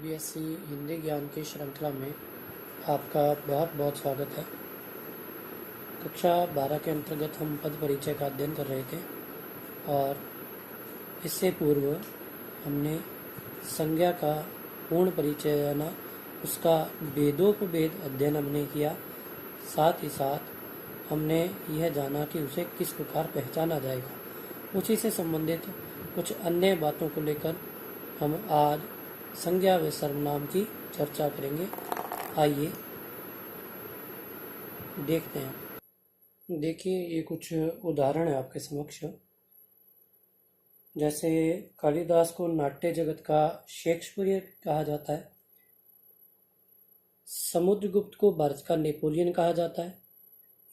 CBSE Hindi ज्ञान की श्रृंखला में आपका बहुत बहुत स्वागत है। कक्षा 12 के अंतर्गत हम पद परिचय का अध्ययन कर रहे थे और इससे पूर्व हमने संज्ञा का पूर्ण परिचय यानी उसका भेदोपभेद अध्ययन हमने किया। साथ ही साथ हमने यह जाना कि उसे किस प्रकार पहचाना जाएगा। उसी से संबंधित कुछ अन्य बातों को लेकर हम आज संज्ञा व सर्वनाम की चर्चा करेंगे। आइए देखते हैं। देखिए, ये कुछ उदाहरण है आपके समक्ष। जैसे कालिदास को नाट्य जगत का शेक्सपियर कहा जाता है, समुद्रगुप्त को भारत का नेपोलियन कहा जाता है।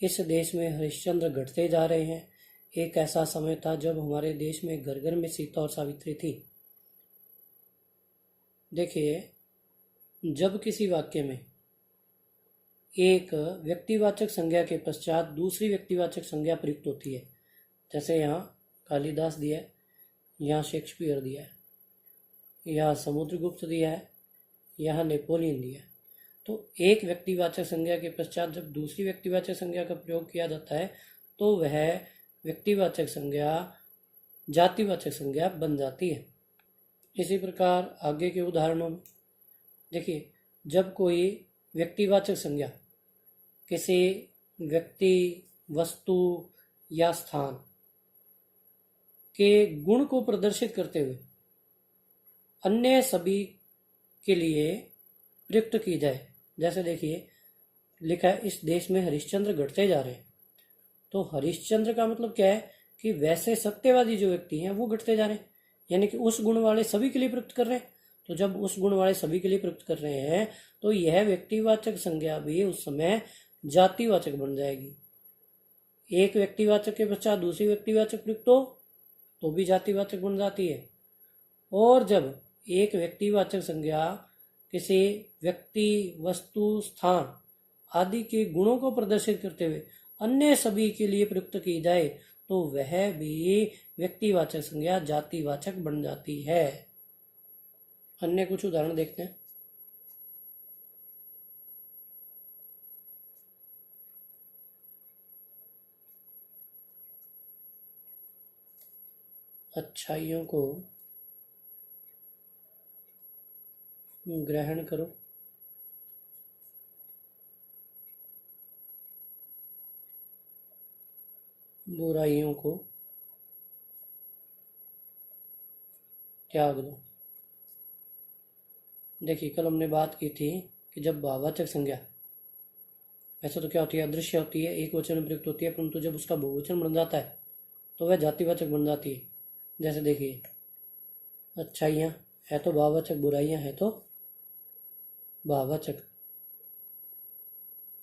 इस देश में हरिश्चंद्र घटते जा रहे हैं। एक ऐसा समय था जब हमारे देश में घर घर में सीता और सावित्री थी। देखिए, जब किसी वाक्य में एक व्यक्तिवाचक संज्ञा के पश्चात दूसरी व्यक्तिवाचक संज्ञा प्रयुक्त होती है, जैसे यहाँ कालिदास दिया है, यहाँ शेक्सपियर दिया है, यहाँ समुद्रगुप्त दिया है, यहाँ नेपोलियन दिया है, तो एक व्यक्तिवाचक संज्ञा के पश्चात जब दूसरी व्यक्तिवाचक संज्ञा का प्रयोग किया जाता है तो वह व्यक्तिवाचक संज्ञा जातिवाचक संज्ञा बन जाती है। इसी प्रकार आगे के उदाहरणों में देखिए, जब कोई व्यक्तिवाचक संज्ञा किसी व्यक्ति, वस्तु या स्थान के गुण को प्रदर्शित करते हुए अन्य सभी के लिए प्रयुक्त की जाए, जैसे देखिए लिखा है इस देश में हरिश्चंद्र घटते जा रहे हैं, तो हरिश्चंद्र का मतलब क्या है कि वैसे सत्यवादी जो व्यक्ति हैं वो घटते जा रहे हैं, यानी कि उस गुण वाले सभी के लिए प्रयुक्त कर रहे हैं। तो जब उस गुण वाले सभी के लिए प्रयुक्त कर रहे हैं तो यह व्यक्तिवाचक संज्ञा भी उस समय जातिवाचक बन जाएगी। एक व्यक्तिवाचक के पश्चात दूसरी व्यक्तिवाचक प्रयुक्त हो तो भी जातिवाचक बन जाती है। और जब एक व्यक्तिवाचक संज्ञा किसी व्यक्ति, वस्तु, स्थान आदि के गुणों को प्रदर्शित करते हुए अन्य सभी के लिए प्रयुक्त की जाए तो वह भी व्यक्तिवाचक संज्ञा जातिवाचक बन जाती है। अन्य कुछ उदाहरण देखते हैं। अच्छाइयों को ग्रहण करो, बुराइयों को त्याग दो। देखिए, कल हमने बात की थी कि जब भाववाचक संज्ञा ऐसा तो क्या होती है, अदृश्य होती है, एक वचन में प्रयुक्त होती है, परंतु जब उसका बहुवचन बन जाता है तो वह जातिवाचक बन जाती है। जैसे देखिए, अच्छाइयाँ है तो भाववाचक, बुराइयाँ है तो भाववाचक,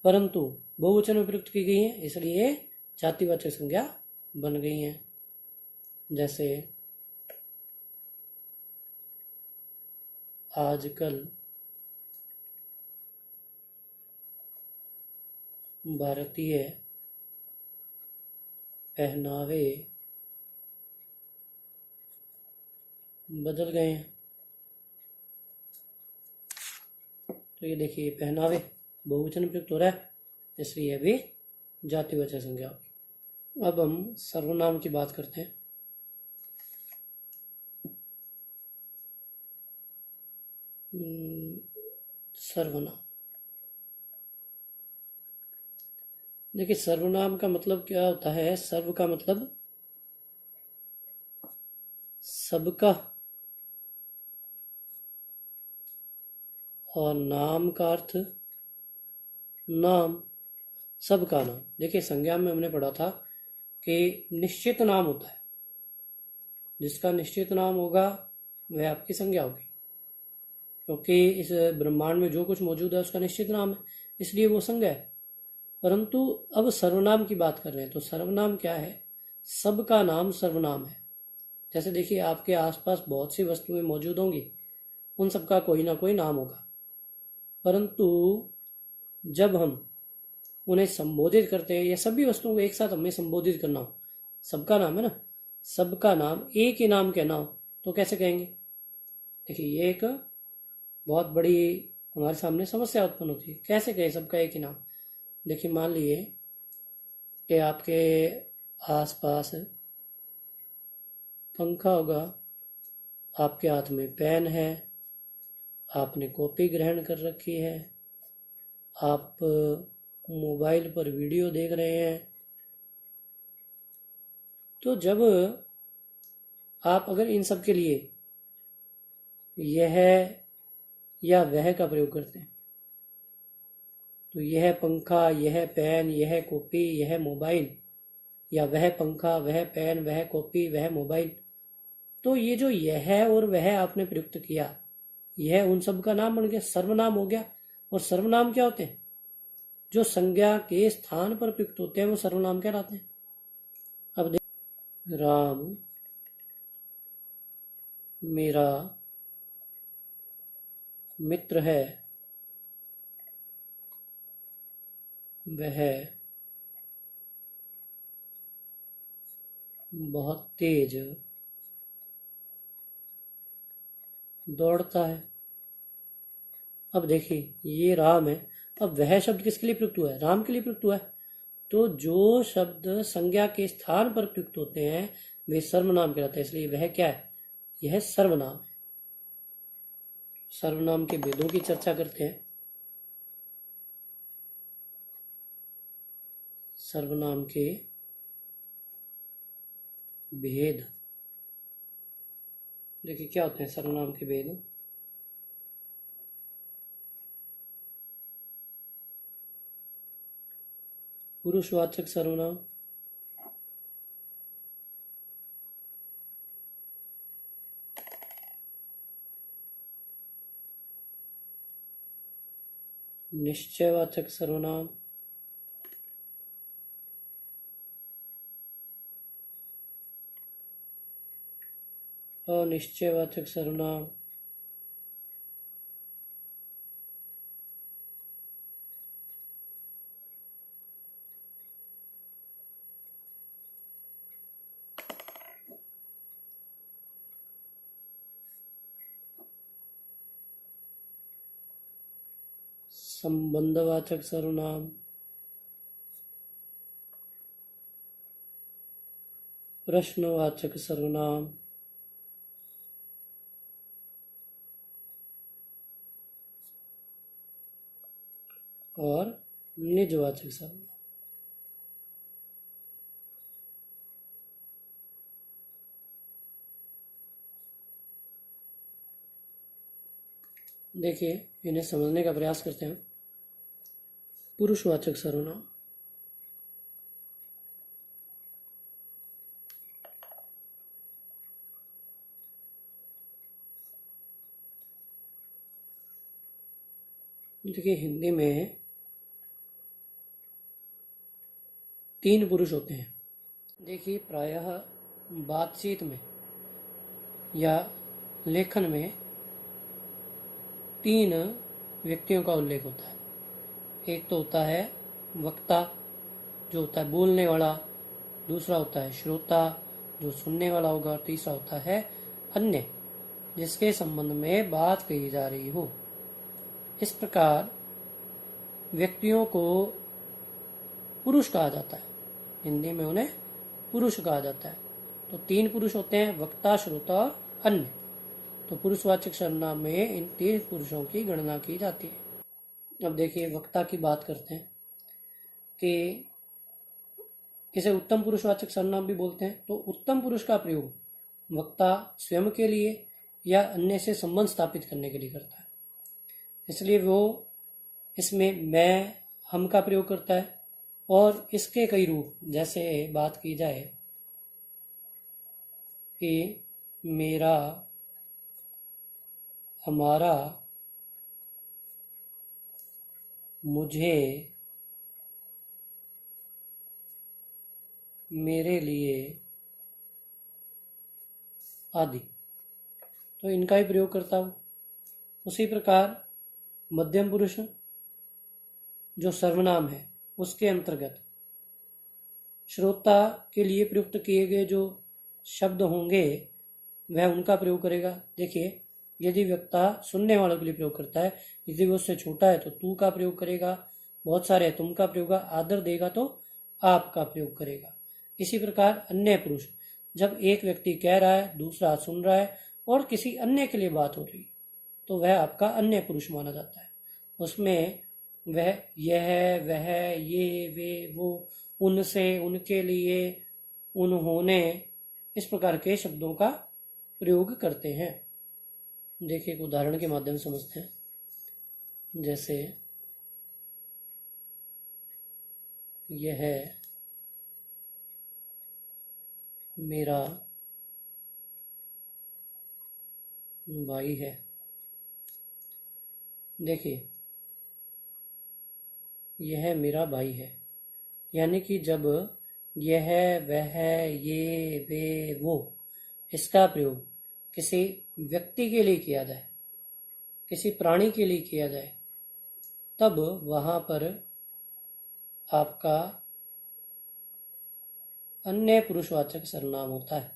परंतु बहुवचन में प्रयुक्त की गई हैं इसलिए जातिवाचक संज्ञा बन गई हैं। जैसे आजकल भारतीय पहनावे बदल गए हैं। तो ये देखिए, पहनावे बहुवचन में प्रयुक्त हो रहा है इसलिए भी जातिवाचक संज्ञा होगी। अब हम सर्वनाम की बात करते हैं। सर्वनाम, देखिए सर्वनाम का मतलब क्या होता है। सर्व का मतलब सबका और नाम का अर्थ नाम, सबका नाम। देखिए, संज्ञा में हमने पढ़ा था कि निश्चित नाम होता है, जिसका निश्चित नाम होगा वह आपकी संज्ञा होगी, क्योंकि इस ब्रह्मांड में जो कुछ मौजूद है उसका निश्चित नाम है, इसलिए वो संज्ञा है। परंतु अब सर्वनाम की बात कर रहे हैं तो सर्वनाम क्या है, सबका नाम सर्वनाम है। जैसे देखिए, आपके आसपास बहुत सी वस्तुएं मौजूद होंगी, उन सबका कोई ना कोई नाम होगा, परंतु जब हम उन्हें संबोधित करते हैं या सभी वस्तुओं को एक साथ हमें संबोधित करना हो, सबका नाम है ना, सबका नाम एक ही नाम कहना हो तो कैसे कहेंगे। देखिए, ये एक बहुत बड़ी हमारे सामने समस्या उत्पन्न होती है। कैसे कहे सबका एक ही नाम? देखिए, मान लिए कि आपके आसपास पंखा होगा, आपके हाथ में पेन है, आपने कॉपी ग्रहण कर रखी है, आप मोबाइल पर वीडियो देख रहे हैं। तो जब आप अगर इन सब के लिए यह या वह का प्रयोग करते हैं, तो यह पंखा, यह पेन, यह कॉपी, यह मोबाइल, या वह पंखा, वह पेन, वह कॉपी, वह मोबाइल, तो ये जो यह और वह आपने प्रयुक्त किया, यह उन सब का नाम बन गया, सर्वनाम हो गया। और सर्वनाम क्या होते हैं? जो संज्ञा के स्थान पर प्रयुक्त होते हैं वो सर्वनाम कहलाते हैं। अब देख, राम मेरा मित्र है, वह बहुत तेज दौड़ता है। अब देखिए, ये राम है। अब वह शब्द किसके लिए प्रयुक्त हुआ है? राम के लिए प्रयुक्त हुआ है। तो जो शब्द संज्ञा के स्थान पर प्रयुक्त होते हैं वे सर्वनाम कहलाते हैं। इसलिए वह क्या है? यह सर्वनाम है। सर्वनाम के भेदों की चर्चा करते हैं। सर्वनाम के भेद देखिए क्या होते हैं सर्वनाम के भेद। पुरुषवाचक सर्वनाम, निश्चयवाचक सर्वनाम, अनिश्चयवाचक सर्वनाम, संबंधवाचक सर्वनाम, प्रश्नवाचक सर्वनाम, और निजवाचक सर्वनाम। देखिए, इन्हें समझने का प्रयास करते हैं। पुरुषवाचक सर्वनाम, देखिए हिंदी में 3 पुरुष होते हैं। देखिए, प्रायः बातचीत में या लेखन में 3 व्यक्तियों का उल्लेख होता है। एक तो होता है वक्ता, जो होता है बोलने वाला। दूसरा होता है श्रोता, जो सुनने वाला होगा। और तीसरा होता है अन्य, जिसके संबंध में बात कही जा रही हो। इस प्रकार व्यक्तियों को पुरुष कहा जाता है। हिंदी में उन्हें पुरुष कहा जाता है। तो 3 पुरुष होते हैं, वक्ता, श्रोता और अन्य। तो पुरुषवाचक सर्वनाम में इन 3 पुरुषों की गणना की जाती है। अब देखिए, वक्ता की बात करते हैं कि इसे उत्तम पुरुषवाचक सर्वनाम भी बोलते हैं। तो उत्तम पुरुष का प्रयोग वक्ता स्वयं के लिए या अन्य से संबंध स्थापित करने के लिए करता है। इसलिए वो इसमें मैं, हम का प्रयोग करता है। और इसके कई रूप, जैसे बात की जाए कि मेरा, हमारा, मुझे, मेरे लिए आदि, तो इनका ही प्रयोग करता हूँ। उसी प्रकार मध्यम पुरुष जो सर्वनाम है उसके अंतर्गत श्रोता के लिए प्रयुक्त किए गए जो शब्द होंगे वह उनका प्रयोग करेगा। देखिए, यदि वक्ता सुनने वालों के लिए प्रयोग करता है, यदि वो उससे छोटा है तो तू का प्रयोग करेगा, बहुत सारे तुम का प्रयोग, आदर देगा तो आप का प्रयोग करेगा। इसी प्रकार अन्य पुरुष, जब एक व्यक्ति कह रहा है, दूसरा सुन रहा है और किसी अन्य के लिए बात हो रही, तो वह आपका अन्य पुरुष माना जाता है। उसमें वह, यह, वह, ये, वे, वो, उनसे, उनके लिए, उन्होंने, इस प्रकार के शब्दों का प्रयोग करते हैं। देखिए एक उदाहरण के माध्यम से समझते हैं। जैसे यह मेरा भाई है। देखिए यह मेरा भाई है, यानी कि जब यह, वह, ये, वे, वो, इसका प्रयोग किसी व्यक्ति के लिए किया जाए, किसी प्राणी के लिए किया जाए, तब वहां पर आपका अन्य पुरुषवाचक सर्वनाम होता है।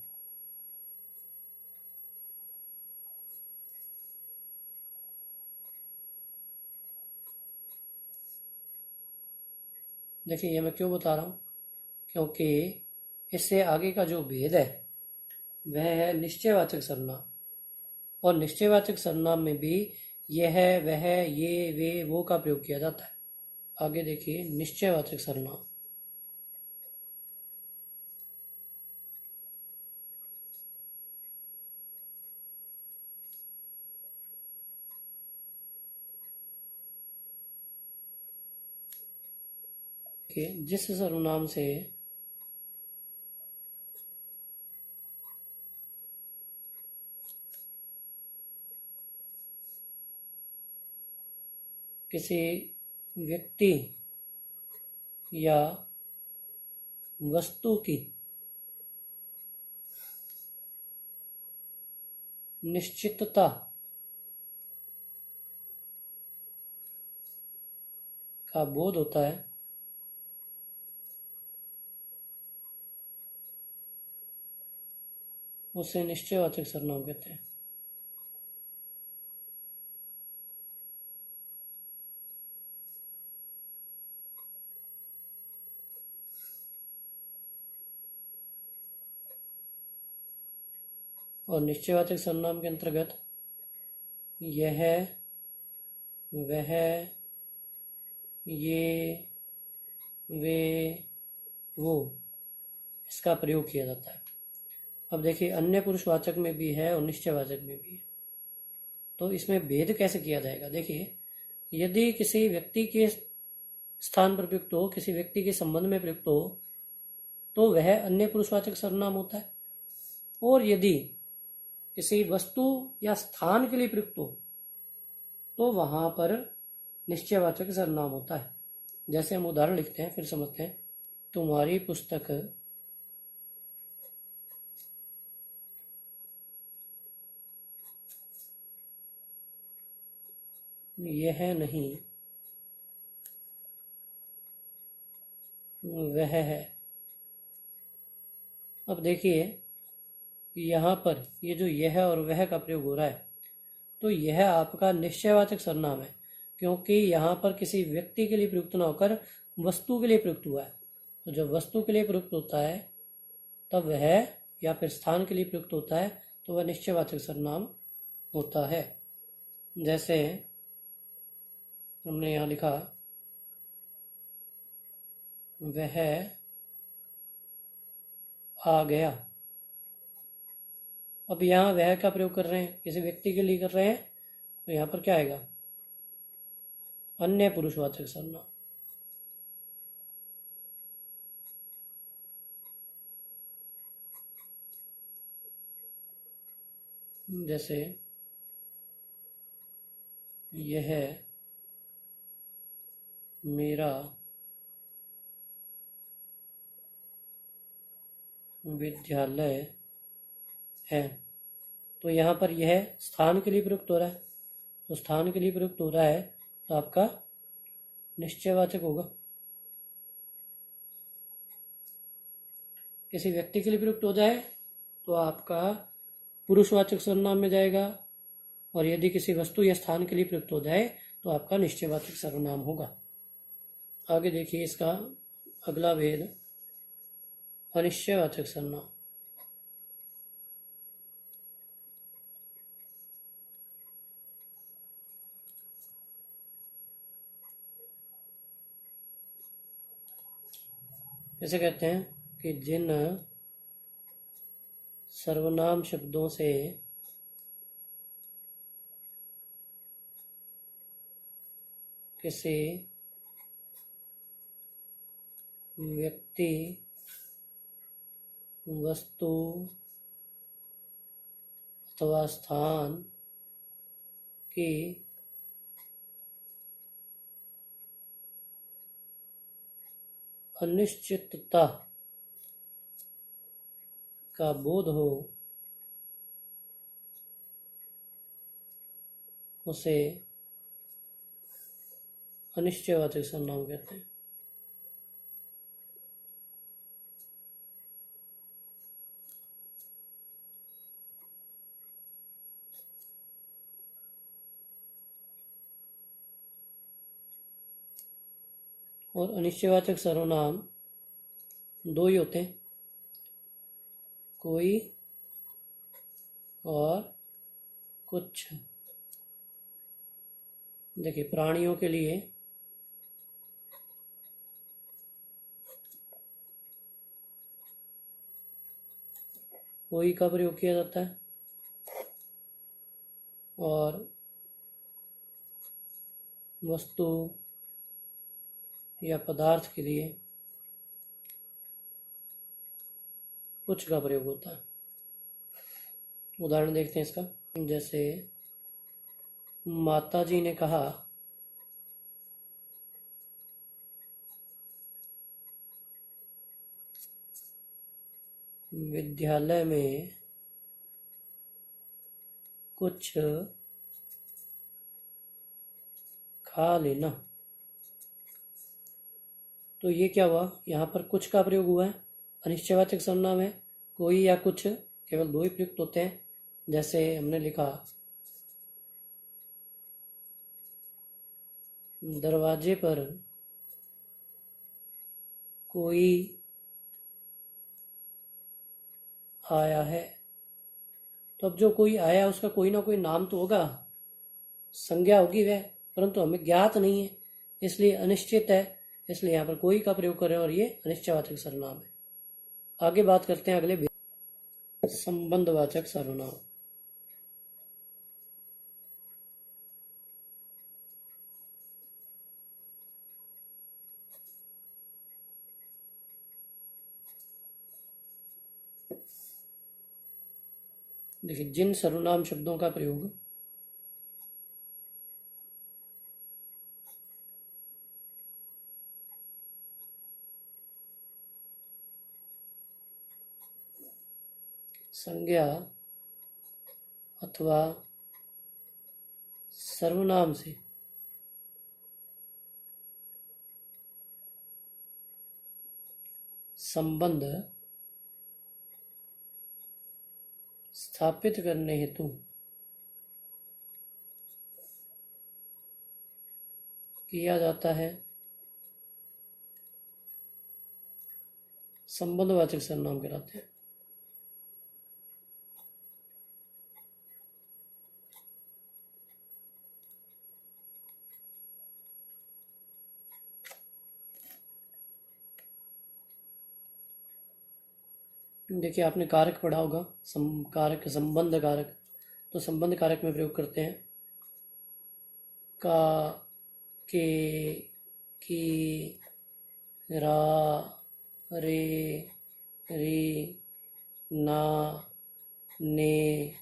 देखिए ये मैं क्यों बता रहा हूँ, क्योंकि इससे आगे का जो भेद है वह है निश्चयवाचक सर्वनाम। और निश्चयवाचक सर्वनाम में भी यह, वह, ये, वे, वो का प्रयोग किया जाता है। आगे देखिए निश्चयवाचक सर्वनाम। जिस सर्वनाम से किसी व्यक्ति या वस्तु की निश्चितता का बोध होता है, उसे निश्चयवाचक सर्वनाम कहते हैं। और निश्चयवाचक सर्वनाम के अंतर्गत यह, वह, ये, वे, वो, इसका प्रयोग किया जाता है। अब देखिए अन्य पुरुषवाचक में भी है और निश्चयवाचक में भी है, तो इसमें भेद कैसे किया जाएगा। देखिए यदि किसी व्यक्ति के स्थान पर प्रयुक्त हो, किसी व्यक्ति के संबंध में प्रयुक्त हो, तो वह अन्य पुरुषवाचक सर्वनाम होता है। और यदि किसी वस्तु या स्थान के लिए प्रयुक्त हो, तो वहां पर निश्चयवाचक सर्वनाम होता है। जैसे हम उदाहरण लिखते हैं, फिर समझते हैं। तुम्हारी पुस्तक यह नहीं, वह है। अब देखिए यहाँ पर ये जो यह और वह का प्रयोग हो रहा है, तो यह आपका निश्चयवाचक सर्वनाम है, क्योंकि यहाँ पर किसी व्यक्ति के लिए प्रयुक्त न होकर वस्तु के लिए प्रयुक्त हुआ है। तो जब वस्तु के लिए प्रयुक्त होता है तब वह, या फिर स्थान के लिए प्रयुक्त होता है तो वह निश्चयवाचक सर्वनाम होता है। जैसे हमने यहाँ लिखा वह आ गया। अब यहाँ वह का प्रयोग कर रहे हैं, किसी व्यक्ति के लिए कर रहे हैं, तो यहाँ पर क्या आएगा, अन्य पुरुषवाचक सर्वनाम। जैसे यह मेरा विद्यालय है, तो यहाँ पर यह स्थान के लिए प्रयुक्त हो रहा है, तो स्थान के लिए प्रयुक्त हो रहा है तो आपका निश्चयवाचक होगा। किसी व्यक्ति के लिए प्रयुक्त हो जाए तो आपका पुरुषवाचक सर्वनाम में जाएगा, और यदि किसी वस्तु या स्थान के लिए प्रयुक्त हो जाए तो आपका निश्चयवाचक सर्वनाम होगा। आगे देखिए इसका अगला भेद, अनिश्चयवाचक सर्वनाम। ऐसे कहते हैं कि जिन सर्वनाम शब्दों से किसी व्यक्ति, वस्तु अथवा स्थान की अनिश्चितता का बोध हो उसे अनिश्चयवाचक सर्वनाम कहते हैं। और अनिश्चयवाचक सर्वनाम दो ही होते हैं, कोई और कुछ। देखिए प्राणियों के लिए कोई का प्रयोग किया जाता है और वस्तु या पदार्थ के लिए कुछ का प्रयोग होता है। उदाहरण देखते हैं इसका। जैसे माता जी ने कहा विद्यालय में कुछ खा लेना। तो ये क्या हुआ, यहाँ पर कुछ का प्रयोग हुआ है, अनिश्चयवाचक सर्वनाम है। कोई या कुछ केवल दो ही प्रयुक्त होते हैं। जैसे हमने लिखा दरवाजे पर कोई आया है। तो अब जो कोई आया उसका कोई ना कोई नाम तो होगा, संज्ञा होगी वह, परंतु हमें ज्ञात नहीं है, इसलिए अनिश्चित है, इसलिए यहाँ पर कोई का प्रयोग करें और ये अनिश्चयवाचक सर्वनाम है। आगे बात करते हैं अगले भेद, संबंधवाचक सर्वनाम। देखिए जिन सर्वनाम शब्दों का प्रयोग संज्ञा अथवा सर्वनाम से संबंध स्थापित करने हेतु किया जाता है, संबंधवाचक सर्वनाम कहलाते हैं। देखिए आपने कारक पढ़ा होगा, कारक, संबंध कारक। तो संबंध कारक में प्रयोग करते हैं का, के, की, रा, रे, री, ना, ने।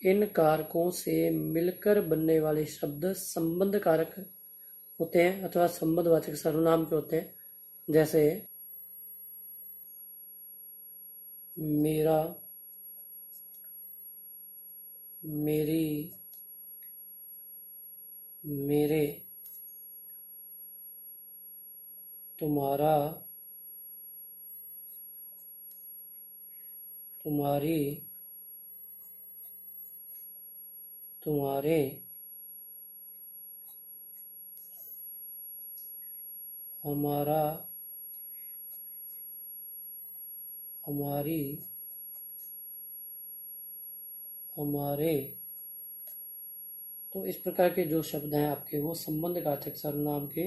इन कारकों से मिलकर बनने वाले शब्द संबंध कारक होते हैं अथवा संबंधवाचक सर्वनाम के होते हैं। जैसे मेरा, मेरी, मेरे, तुम्हारा, तुम्हारी, तुम्हारे, हमारा, हमारी, हमारे। तो इस प्रकार के जो शब्द हैं आपके वो संबंधवाचक सर्वनाम के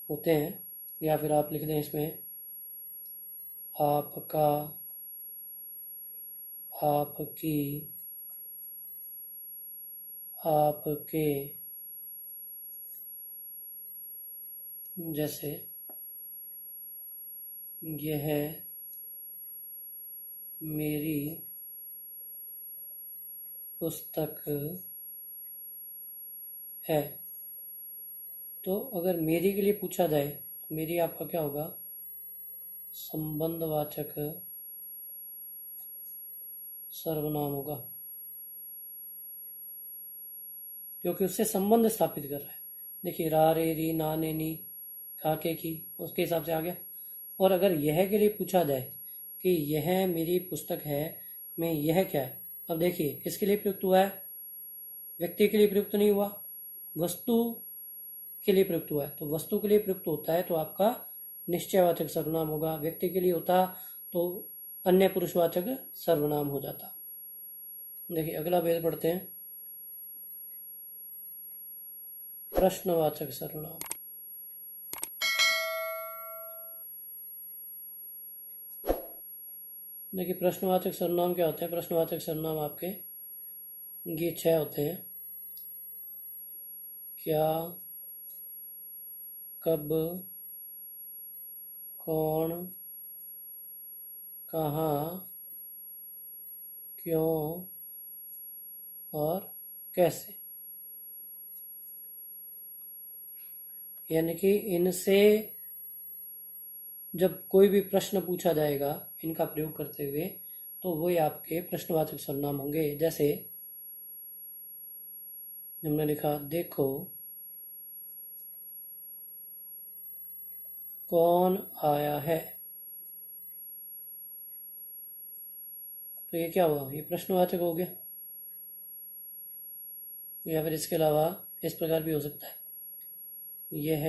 होते हैं। या फिर आप लिख दें इसमें आपका, आपकी, आपके। जैसे यह मेरी पुस्तक है। तो अगर मेरी के लिए पूछा जाए तो मेरी आपका क्या होगा? संबंधवाचक सर्वनाम होगा, क्योंकि उससे संबंध स्थापित कर रहा है। देखिए रा रे री ना ने नी काके की, उसके हिसाब से आ गया। और अगर यह के लिए पूछा जाए कि यह मेरी पुस्तक है में यह क्या है, अब देखिए किसके लिए प्रयुक्त हुआ है? व्यक्ति के लिए प्रयुक्त नहीं हुआ, वस्तु के लिए प्रयुक्त हुआ है। तो वस्तु के लिए प्रयुक्त होता है तो आपका निश्चयवाचक सर्वनाम होगा। व्यक्ति के लिए होता तो अन्य पुरुषवाचक सर्वनाम हो जाता। देखिए अगला भेद पढ़ते हैं, प्रश्नवाचक सर्वनाम। देखिए प्रश्नवाचक सर्वनाम क्या होते हैं? प्रश्नवाचक सर्वनाम आपके ये 6 होते हैं। क्या, कब, कौन, कहाँ, क्यों और कैसे। यानी कि इनसे जब कोई भी प्रश्न पूछा जाएगा इनका प्रयोग करते हुए तो वही आपके प्रश्नवाचक सर्वनाम होंगे। जैसे हमने लिखा देखो कौन आया है, तो ये क्या हुआ? ये प्रश्नवाचक हो गया। या फिर इसके अलावा इस प्रकार भी हो सकता है, यह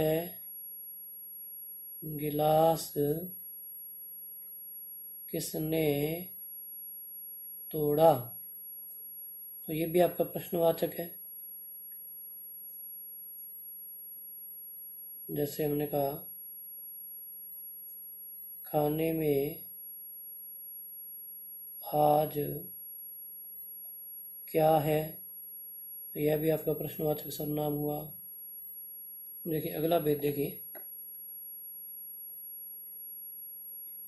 गिलास किसने तोड़ा, तो ये भी आपका प्रश्नवाचक है। जैसे हमने कहा खाने में आज क्या है, तो यह भी आपका प्रश्नवाचक सर्वनाम हुआ। देखिए अगला भेद देखिए,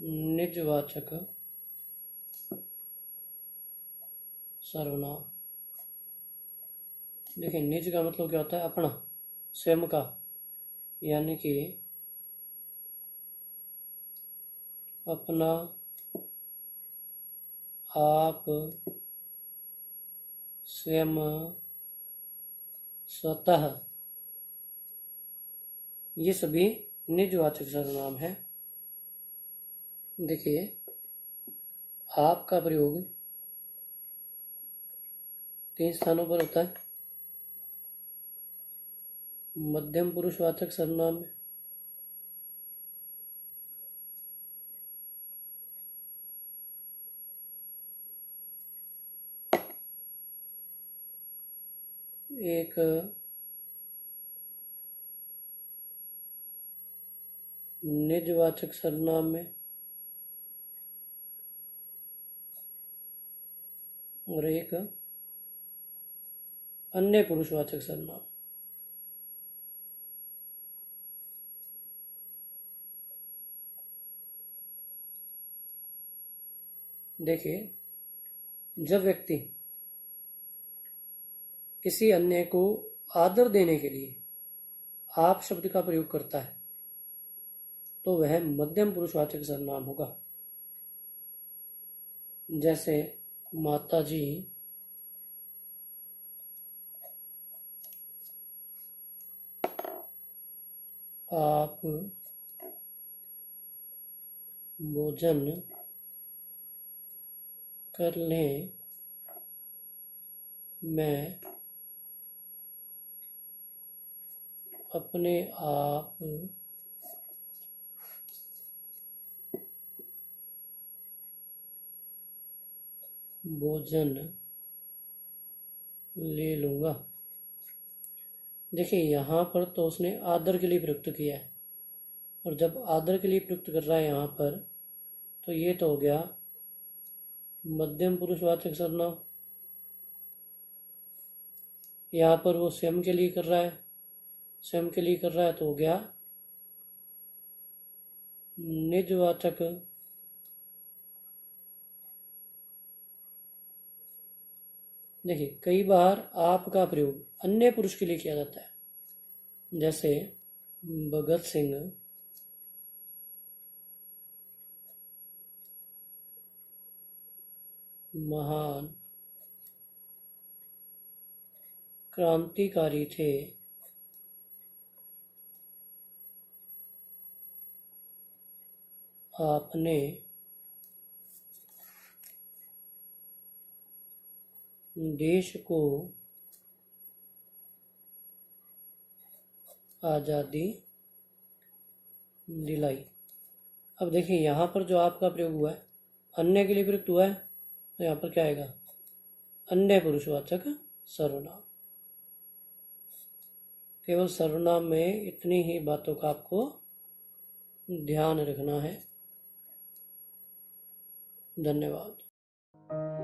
निजवाचक सर्वनाम। देखिए निज का मतलब क्या होता है? अपना, स्वयं का। यानी कि अपना, आप, स्वयं, स्वतः, ये सभी निजवाचक सर्वनाम है। देखिए आप का प्रयोग 3 स्थानों पर होता है। मध्यम पुरुषवाचक सर्वनाम में, एक निजवाचक सर्वनाम में और एक अन्य पुरुषवाचक सर्वनाम। देखिए जब व्यक्ति किसी अन्य को आदर देने के लिए आप शब्द का प्रयोग करता है तो वह मध्यम पुरुषवाचक सर्वनाम होगा। जैसे माता जी आप भोजन कर लें, मैं अपने आप भोजन ले लूँगा। देखिए यहाँ पर तो उसने आदर के लिए प्रयुक्त किया है, और जब आदर के लिए प्रयुक्त कर रहा है यहाँ पर, तो ये तो हो गया मध्यम पुरुषवाचक सर्वनाम। यहाँ पर वो स्वयं के लिए कर रहा है, स्वयं के लिए कर रहा है तो हो गया निजवाचक। देखिए कई बार आप का प्रयोग अन्य पुरुष के लिए किया जाता है, जैसे भगत सिंह महान क्रांतिकारी थे, आपने देश को आज़ादी दिलाई। अब देखिए यहाँ पर जो आपका प्रयोग हुआ है अन्य के लिए प्रयुक्त हुआ है, तो यहाँ पर क्या आएगा, अन्य पुरुषवाचक सर्वनाम। केवल सर्वनाम में इतनी ही बातों का आपको ध्यान रखना है। धन्यवाद।